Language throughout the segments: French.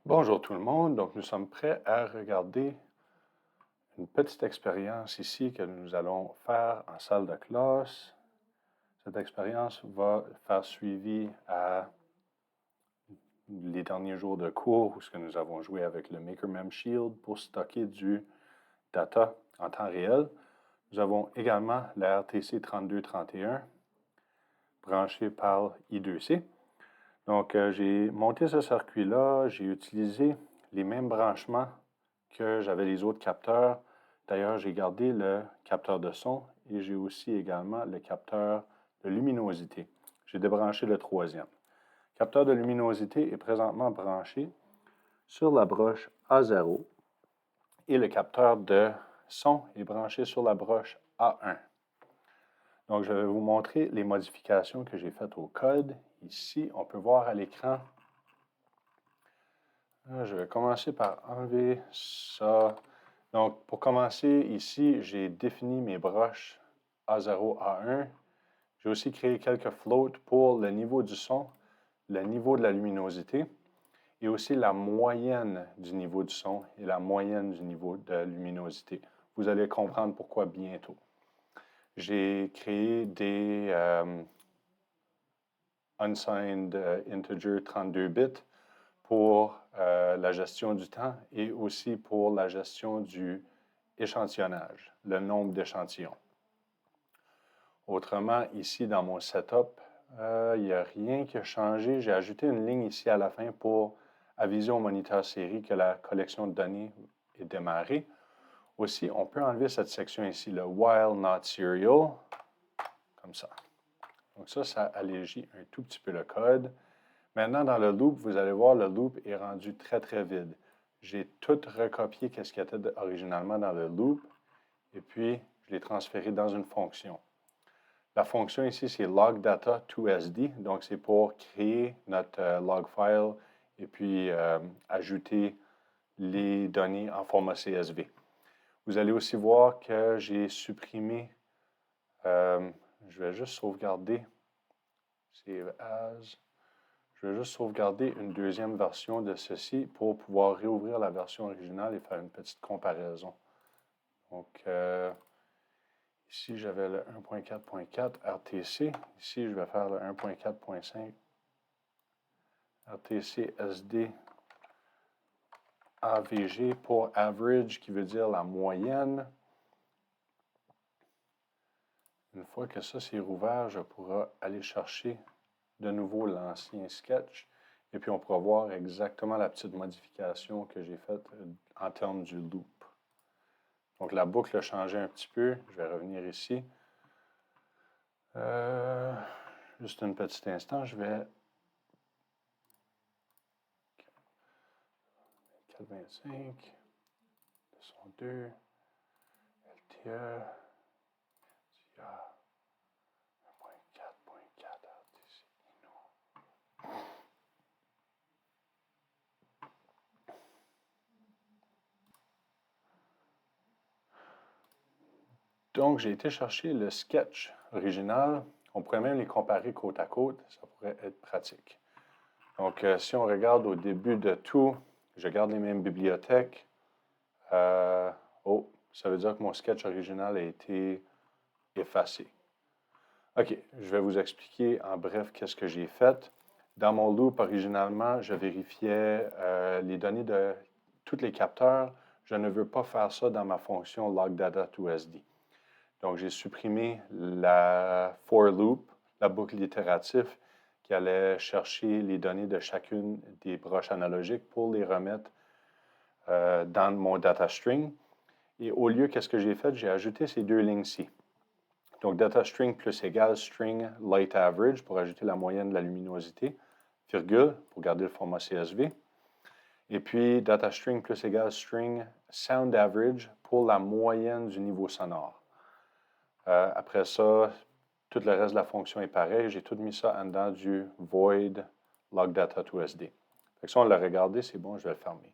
Bonjour tout le monde, donc nous sommes prêts à regarder une petite expérience ici que nous allons faire en salle de classe. Cette expérience va faire suivi à les derniers jours de cours où ce que nous avons joué avec le MakerMem Shield pour stocker du data en temps réel. Nous avons également la RTC 3231 branchée par I2C. Donc, j'ai monté ce circuit-là, j'ai utilisé les mêmes branchements que j'avais les autres capteurs. D'ailleurs, j'ai gardé le capteur de son et j'ai aussi également le capteur de luminosité. J'ai débranché le troisième. Le capteur de luminosité est présentement branché sur la broche A0 et le capteur de son est branché sur la broche A1. Donc, je vais vous montrer les modifications que j'ai faites au code. Ici, on peut voir à l'écran. Je vais commencer par enlever ça. Donc, pour commencer, ici, j'ai défini mes broches A0, A1. J'ai aussi créé quelques floats pour le niveau du son, le niveau de la luminosité et aussi la moyenne du niveau du son et la moyenne du niveau de la luminosité. Vous allez comprendre pourquoi bientôt. J'ai créé des unsigned integer 32 bits pour la gestion du temps et aussi pour la gestion du échantillonnage, le nombre d'échantillons. Autrement, ici dans mon setup, il n'y a rien qui a changé. J'ai ajouté une ligne ici à la fin pour aviser au moniteur série que la collection de données est démarrée. Aussi, on peut enlever cette section ici, le while not serial, comme ça. Donc ça allégit un tout petit peu le code. Maintenant, dans le loop, vous allez voir, le loop est rendu très, très vide. J'ai tout recopié ce qui était originalement dans le loop, et puis je l'ai transféré dans une fonction. La fonction ici, c'est logdata2sd, donc c'est pour créer notre log file et puis ajouter les données en format CSV. Vous allez aussi voir que j'ai supprimé, je vais juste sauvegarder, save as. Je vais juste sauvegarder une deuxième version de ceci pour pouvoir réouvrir la version originale et faire une petite comparaison. Donc, ici, j'avais le 1.4.4 RTC. Ici, je vais faire le 1.4.5 RTC SD AVG pour average, qui veut dire la moyenne. Une fois que ça c'est rouvert, je pourrai aller chercher de nouveau l'ancien sketch. Et puis, on pourra voir exactement la petite modification que j'ai faite en termes du loop. Donc, la boucle a changé un petit peu. Je vais revenir ici. Juste un petit instant, je vais... 425, 202, LTE, DIA, 1.4.4 RTC Inno. Donc, j'ai été chercher le sketch original. On pourrait même les comparer côte à côte. Ça pourrait être pratique. Donc, si on regarde au début de tout, je garde les mêmes bibliothèques. Oh, ça veut dire que mon sketch original a été effacé. OK, je vais vous expliquer en bref qu'est-ce que j'ai fait. Dans mon loop, originalement, je vérifiais les données de tous les capteurs. Je ne veux pas faire ça dans ma fonction logdata2sd. Donc, j'ai supprimé la for loop, la boucle itérative, qui allait chercher les données de chacune des broches analogiques pour les remettre dans mon data string. Et au lieu, qu'est-ce que j'ai fait? J'ai ajouté ces deux lignes-ci. Donc, data string plus égale string light average pour ajouter la moyenne de la luminosité, virgule pour garder le format CSV. Et puis, data string plus égale string sound average pour la moyenne du niveau sonore. Après ça, tout le reste de la fonction est pareil. J'ai tout mis ça en dedans du void logdata2sd. Fait que ça, on l'a regardé, c'est bon, je vais le fermer.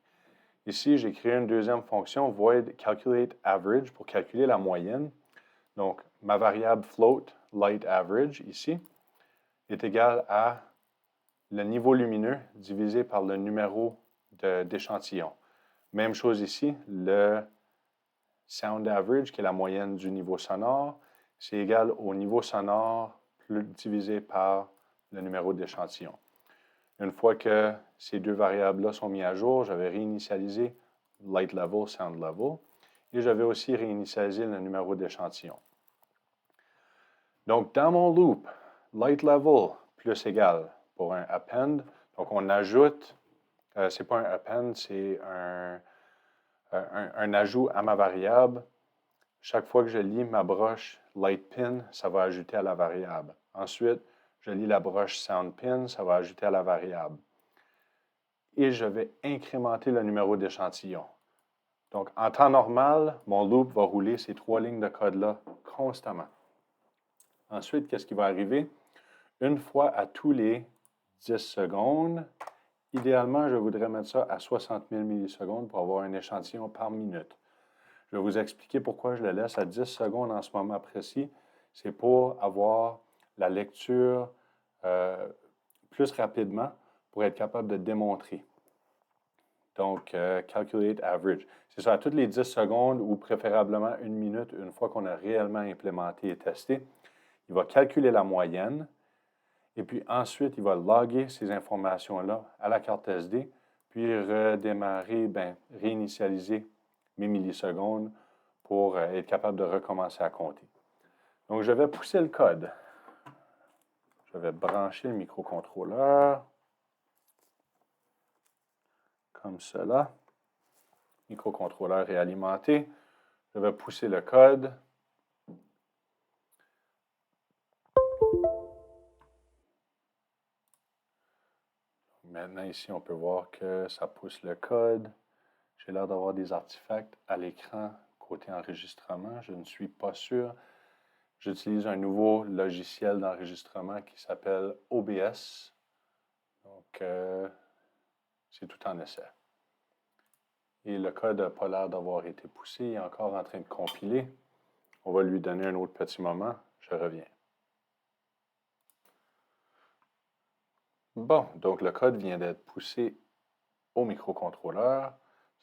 Ici, j'ai créé une deuxième fonction, void calculate average, pour calculer la moyenne. Donc, ma variable float light average, ici, est égale à le niveau lumineux divisé par le numéro d'échantillon. Même chose ici, le sound average, qui est la moyenne du niveau sonore, c'est égal au niveau sonore divisé par le numéro d'échantillon. Une fois que ces deux variables-là sont mises à jour, je vais réinitialiser light level, sound level, et je vais aussi réinitialiser le numéro d'échantillon. Donc, dans mon loop, light level plus égal pour un append, donc on ajoute, c'est pas un append, c'est un ajout à ma variable. Chaque fois que je lis ma broche light pin, ça va ajouter à la variable. Ensuite, je lis la broche sound pin, ça va ajouter à la variable. Et je vais incrémenter le numéro d'échantillon. Donc, en temps normal, mon loop va rouler ces trois lignes de code-là constamment. Ensuite, qu'est-ce qui va arriver? Une fois à tous les 10 secondes, idéalement, je voudrais mettre ça à 60 000 millisecondes pour avoir un échantillon par minute. Je vais vous expliquer pourquoi je le laisse à 10 secondes en ce moment précis. C'est pour avoir la lecture plus rapidement pour être capable de démontrer. Donc, calculate average. C'est ça, à toutes les 10 secondes ou préférablement une minute, une fois qu'on a réellement implémenté et testé, il va calculer la moyenne et puis ensuite, il va loguer ces informations-là à la carte SD, puis redémarrer, réinitialiser mes millisecondes pour être capable de recommencer à compter. Donc, je vais pousser le code. Je vais brancher le microcontrôleur comme cela. Microcontrôleur est alimenté. Je vais pousser le code. Maintenant, ici, on peut voir que ça pousse le code. J'ai l'air d'avoir des artefacts à l'écran côté enregistrement. Je ne suis pas sûr. J'utilise un nouveau logiciel d'enregistrement qui s'appelle OBS. Donc, c'est tout en essai. Et le code n'a pas l'air d'avoir été poussé. Il est encore en train de compiler. On va lui donner un autre petit moment. Je reviens. Bon, donc le code vient d'être poussé au microcontrôleur.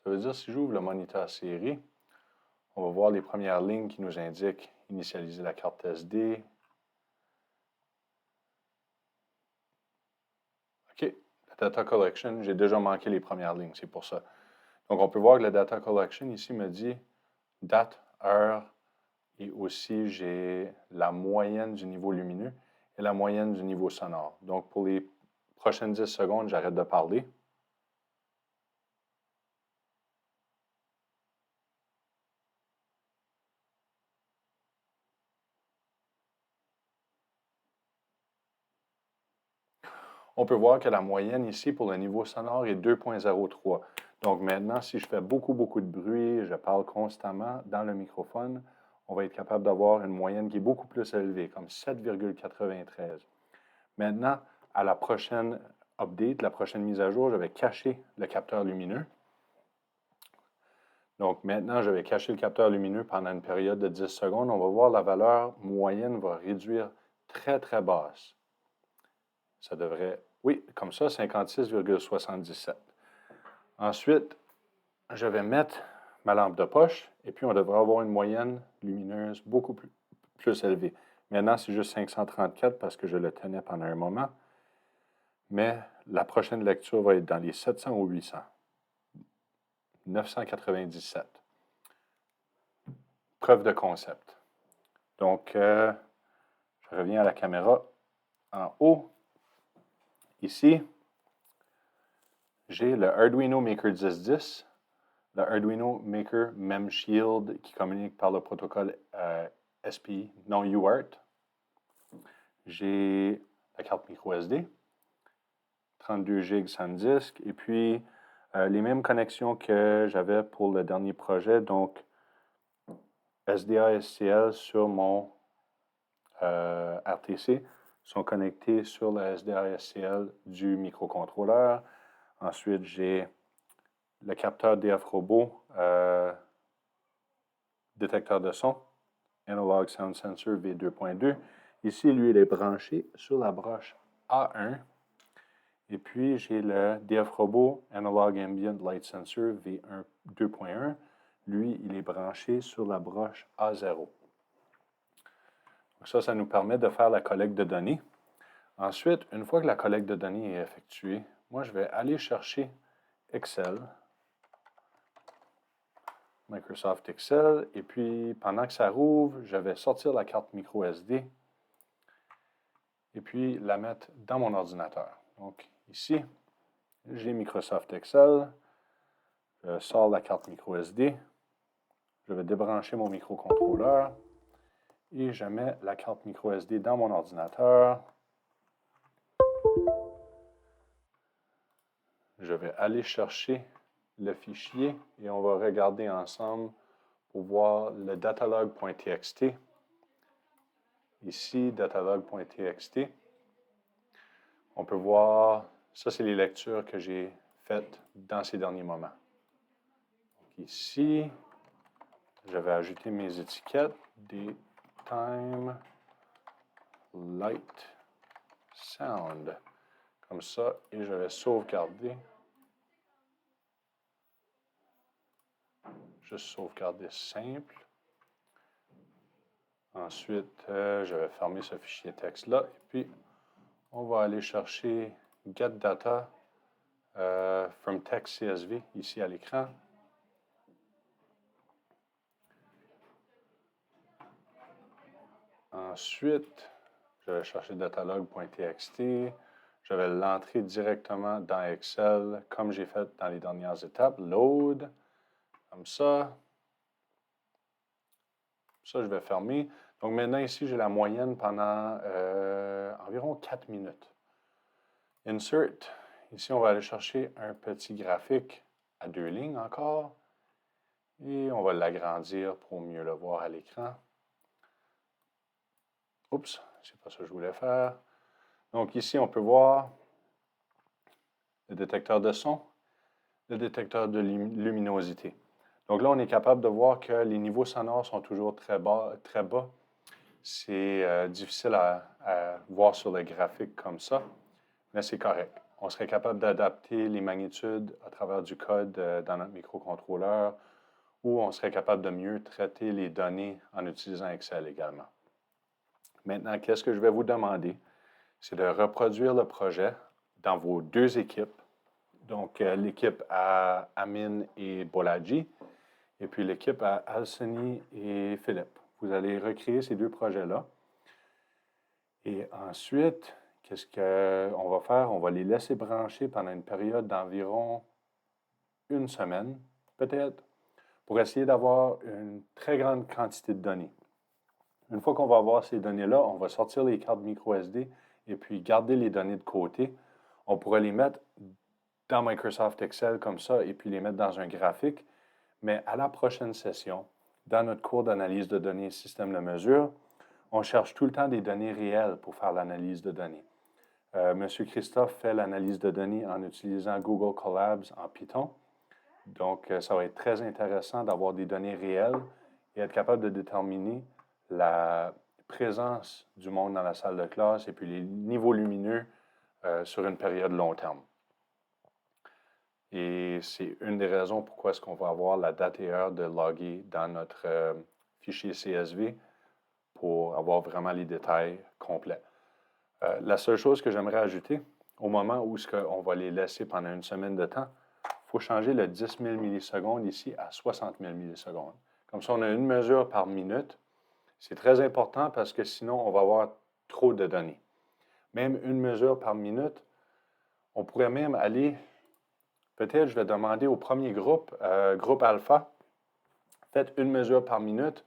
Ça veut dire si j'ouvre le moniteur série, on va voir les premières lignes qui nous indiquent initialiser la carte SD. OK, la data collection, j'ai déjà manqué les premières lignes, c'est pour ça. Donc, on peut voir que la data collection ici me dit date, heure, et aussi j'ai la moyenne du niveau lumineux et la moyenne du niveau sonore. Donc, pour les prochaines 10 secondes, j'arrête de parler. On peut voir que la moyenne ici pour le niveau sonore est 2.03. Donc maintenant, si je fais beaucoup de bruit, je parle constamment dans le microphone, on va être capable d'avoir une moyenne qui est beaucoup plus élevée, comme 7,93. Maintenant, à la prochaine update, la prochaine mise à jour, je vais cacher le capteur lumineux. Donc maintenant, je vais cacher le capteur lumineux pendant une période de 10 secondes. On va voir la valeur moyenne va réduire très basse. Ça devrait, oui, comme ça, 56,77. Ensuite, je vais mettre ma lampe de poche et puis on devrait avoir une moyenne lumineuse beaucoup plus élevée. Maintenant, c'est juste 534 parce que je le tenais pendant un moment. Mais la prochaine lecture va être dans les 700 ou 800. 997. Preuve de concept. Donc, je reviens à la caméra en haut. Ici, j'ai le Arduino Maker 1010, le Arduino Maker MemShield qui communique par le protocole SPI, non UART. J'ai la carte micro SD, 32 GB sans disque, et puis les mêmes connexions que j'avais pour le dernier projet, donc SDA SCL sur mon RTC sont connectés sur le SDA SCL du microcontrôleur. Ensuite, j'ai le capteur DF Robot, détecteur de son, Analog Sound Sensor V2.2. Ici, lui, il est branché sur la broche A1. Et puis, j'ai le DF Robot Analog Ambient Light Sensor V1 2.1. Lui, il est branché sur la broche A0. Donc ça nous permet de faire la collecte de données. Ensuite, une fois que la collecte de données est effectuée, moi, je vais aller chercher Excel, Microsoft Excel, et puis pendant que ça rouvre, je vais sortir la carte micro SD et puis la mettre dans mon ordinateur. Donc ici, j'ai Microsoft Excel, je sors la carte micro SD, je vais débrancher mon microcontrôleur et je mets la carte micro SD dans mon ordinateur. Je vais aller chercher le fichier et on va regarder ensemble pour voir le datalog.txt. Ici, datalog.txt. On peut voir, ça c'est les lectures que j'ai faites dans ces derniers moments. Donc ici, je vais ajouter mes étiquettes, des time, light, sound, comme ça, et je vais sauvegarder. Juste sauvegarder simple. Ensuite, je vais fermer ce fichier texte-là. Et puis, on va aller chercher Get Data from Text CSV ici à l'écran. Ensuite, je vais chercher datalog.txt. Je vais l'entrer directement dans Excel, comme j'ai fait dans les dernières étapes. Load, comme ça. Ça, je vais fermer. Donc maintenant, ici, j'ai la moyenne pendant environ 4 minutes. Insert. Ici, on va aller chercher un petit graphique à 2 lignes encore. Et on va l'agrandir pour mieux le voir à l'écran. Oups, c'est pas ça que je voulais faire. Donc ici, on peut voir le détecteur de son, le détecteur de luminosité. Donc là, on est capable de voir que les niveaux sonores sont toujours très bas. C'est difficile à voir sur le graphique comme ça, mais c'est correct. On serait capable d'adapter les magnitudes à travers du code dans notre microcontrôleur ou on serait capable de mieux traiter les données en utilisant Excel également. Maintenant, qu'est-ce que je vais vous demander? C'est de reproduire le projet dans vos deux équipes. Donc, l'équipe à Amin et Bolaji, et puis l'équipe à Alseni et Philippe. Vous allez recréer ces deux projets-là. Et ensuite, qu'est-ce qu'on va faire? On va les laisser brancher pendant une période d'environ une semaine, peut-être, pour essayer d'avoir une très grande quantité de données. Une fois qu'on va avoir ces données-là, on va sortir les cartes micro SD et puis garder les données de côté. On pourrait les mettre dans Microsoft Excel comme ça et puis les mettre dans un graphique. Mais à la prochaine session, dans notre cours d'analyse de données et système de mesure, on cherche tout le temps des données réelles pour faire l'analyse de données. Monsieur Christophe fait l'analyse de données en utilisant Google Colabs en Python. Donc, ça va être très intéressant d'avoir des données réelles et être capable de déterminer la présence du monde dans la salle de classe et puis les niveaux lumineux sur une période long terme. Et c'est une des raisons pourquoi est-ce qu'on va avoir la date et heure de loguer dans notre fichier CSV pour avoir vraiment les détails complets. La seule chose que j'aimerais ajouter, au moment où on va les laisser pendant une semaine de temps, il faut changer le 10 000 millisecondes ici à 60 000 millisecondes. Comme ça, on a une mesure par minute. C'est très important parce que sinon, on va avoir trop de données. Même une mesure par minute, on pourrait même aller, peut-être je vais demander au premier groupe, groupe alpha, faites une mesure par minute.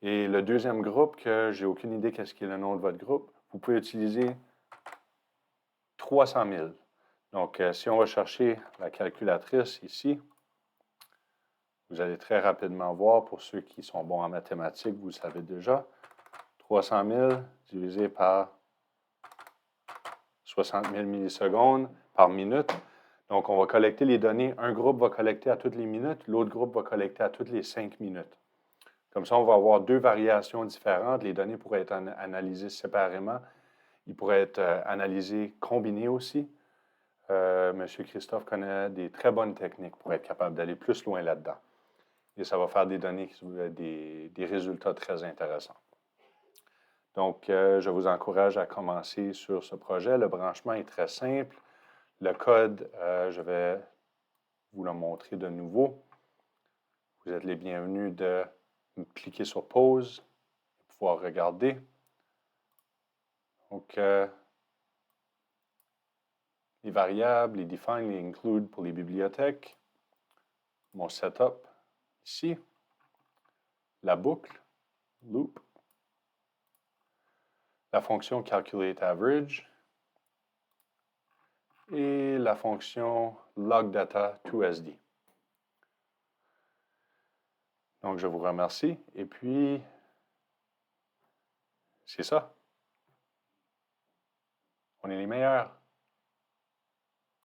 Et le deuxième groupe, que j'ai aucune idée qu'est-ce qui est le nom de votre groupe, vous pouvez utiliser 300 000. Donc, si on va chercher la calculatrice ici, vous allez très rapidement voir, pour ceux qui sont bons en mathématiques, vous le savez déjà, 300 000 divisé par 60 000 millisecondes par minute. Donc, on va collecter les données. Un groupe va collecter à toutes les minutes, l'autre groupe va collecter à toutes les 5 minutes. Comme ça, on va avoir deux variations différentes. Les données pourraient être analysées séparément. Ils pourraient être analysés combinés aussi. M. Christophe connaît des très bonnes techniques pour être capable d'aller plus loin là-dedans. Et ça va faire des données, des résultats très intéressants. Donc, je vous encourage à commencer sur ce projet. Le branchement est très simple. Le code, je vais vous le montrer de nouveau. Vous êtes les bienvenus de cliquer sur pause pour pouvoir regarder. Donc, les variables, les define, les include pour les bibliothèques. Mon setup ici. La boucle, loop. La fonction calculate average. Et la fonction logdata to SD. Donc, je vous remercie. Et puis, c'est ça. On est les meilleurs.